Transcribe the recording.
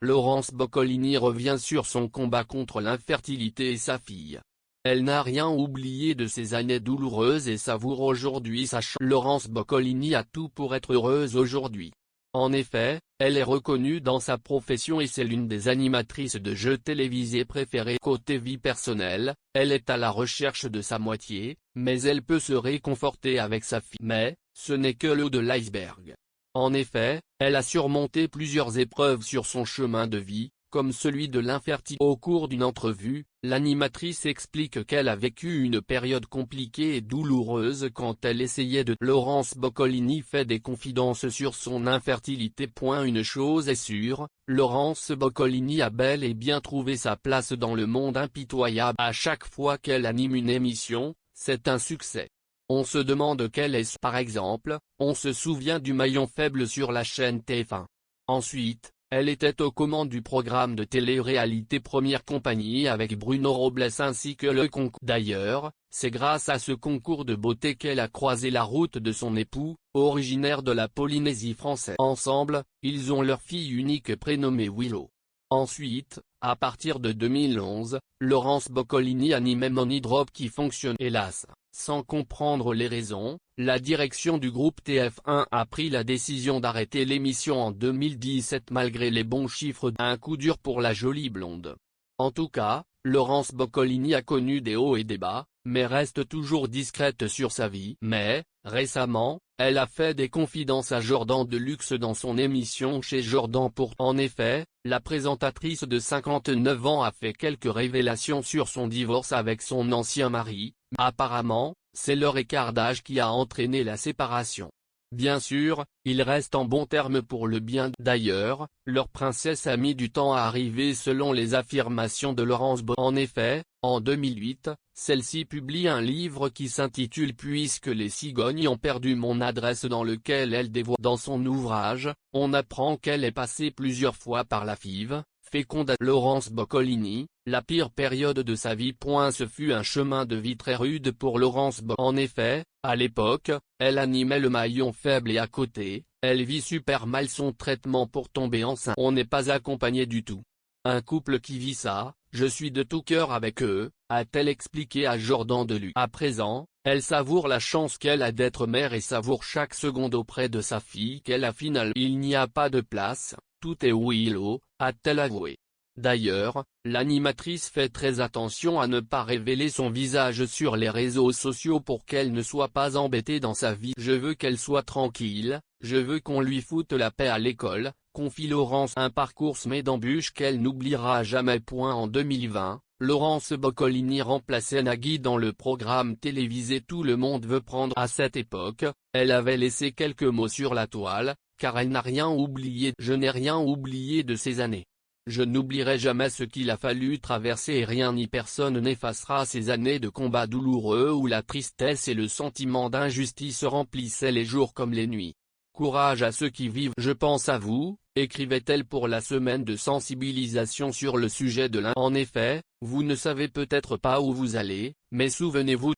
Laurence Boccolini revient sur son combat contre l'infertilité et sa fille. Elle n'a rien oublié de ces années douloureuses et savoure aujourd'hui sa chance. Laurence Boccolini a tout pour être heureuse aujourd'hui. En effet, elle est reconnue dans sa profession et c'est l'une des animatrices de jeux télévisés préférées. Côté vie personnelle, elle est à la recherche de sa moitié, mais elle peut se réconforter avec sa fille. Mais, ce n'est que le haut de l'iceberg. En effet, elle a surmonté plusieurs épreuves sur son chemin de vie, comme celui de l'infertilité. Au cours d'une entrevue, l'animatrice explique qu'elle a vécu une période compliquée et douloureuse quand elle essayait de... Laurence Boccolini fait des confidences sur son infertilité. Une chose est sûre, Laurence Boccolini a bel et bien trouvé sa place dans le monde impitoyable. À chaque fois qu'elle anime une émission, c'est un succès. On se demande quelle est. Par exemple, on se souvient du maillon faible sur la chaîne TF1. Ensuite, elle était aux commandes du programme de télé-réalité Première Compagnie avec Bruno Robles ainsi que le concours. D'ailleurs, c'est grâce à ce concours de beauté qu'elle a croisé la route de son époux, originaire de la Polynésie française. Ensemble, ils ont leur fille unique prénommée Willow. Ensuite, à partir de 2011, Laurence Boccolini anime Money Drop qui fonctionne hélas. Sans comprendre les raisons, la direction du groupe TF1 a pris la décision d'arrêter l'émission en 2017 malgré les bons chiffres. Un coup dur pour la jolie blonde. En tout cas, Laurence Boccolini a connu des hauts et des bas, mais reste toujours discrète sur sa vie. Mais, récemment, elle a fait des confidences à Jordan Deluxe dans son émission chez Jordan pour... En effet, la présentatrice de 59 ans a fait quelques révélations sur son divorce avec son ancien mari. Apparemment, c'est leur écart d'âge qui a entraîné la séparation. Bien sûr, ils restent en bons termes pour le bien. D'ailleurs, leur princesse a mis du temps à arriver selon les affirmations de Laurence Boccolini. En effet, en 2008, celle-ci publie un livre qui s'intitule Puisque les cigognes ont perdu mon adresse dans lequel elle dévoile. Dans son ouvrage, on apprend qu'elle est passée plusieurs fois par la FIV, féconde. Laurence Boccolini, la pire période de sa vie. Ce fut un chemin de vie très rude pour Laurence Boccolini. En effet, à l'époque, elle animait le maillon faible et à côté, elle vit super mal son traitement pour tomber enceinte. On n'est pas accompagné du tout. Un couple qui vit ça, je suis de tout cœur avec eux, a-t-elle expliqué à Jordan Deluxe. À présent, elle savoure la chance qu'elle a d'être mère et savoure chaque seconde auprès de sa fille qu'elle a finalement. Il n'y a pas de place, tout est Willow, a-t-elle avoué. D'ailleurs, l'animatrice fait très attention à ne pas révéler son visage sur les réseaux sociaux pour qu'elle ne soit pas embêtée dans sa vie. Je veux qu'elle soit tranquille, je veux qu'on lui foute la paix à l'école, confie Laurence. Un parcours semé d'embûches qu'elle n'oubliera jamais. En 2020, Laurence Boccolini remplaçait Nagui dans le programme télévisé Tout le monde veut prendre. À cette époque, elle avait laissé quelques mots sur la toile, car elle n'a rien oublié. Je n'ai rien oublié de ces années. Je n'oublierai jamais ce qu'il a fallu traverser et rien ni personne n'effacera ces années de combats douloureux où la tristesse et le sentiment d'injustice remplissaient les jours comme les nuits. Courage à ceux qui vivent. Je pense à vous, écrivait-elle pour la semaine de sensibilisation sur le sujet de En effet, vous ne savez peut-être pas où vous allez, mais souvenez-vous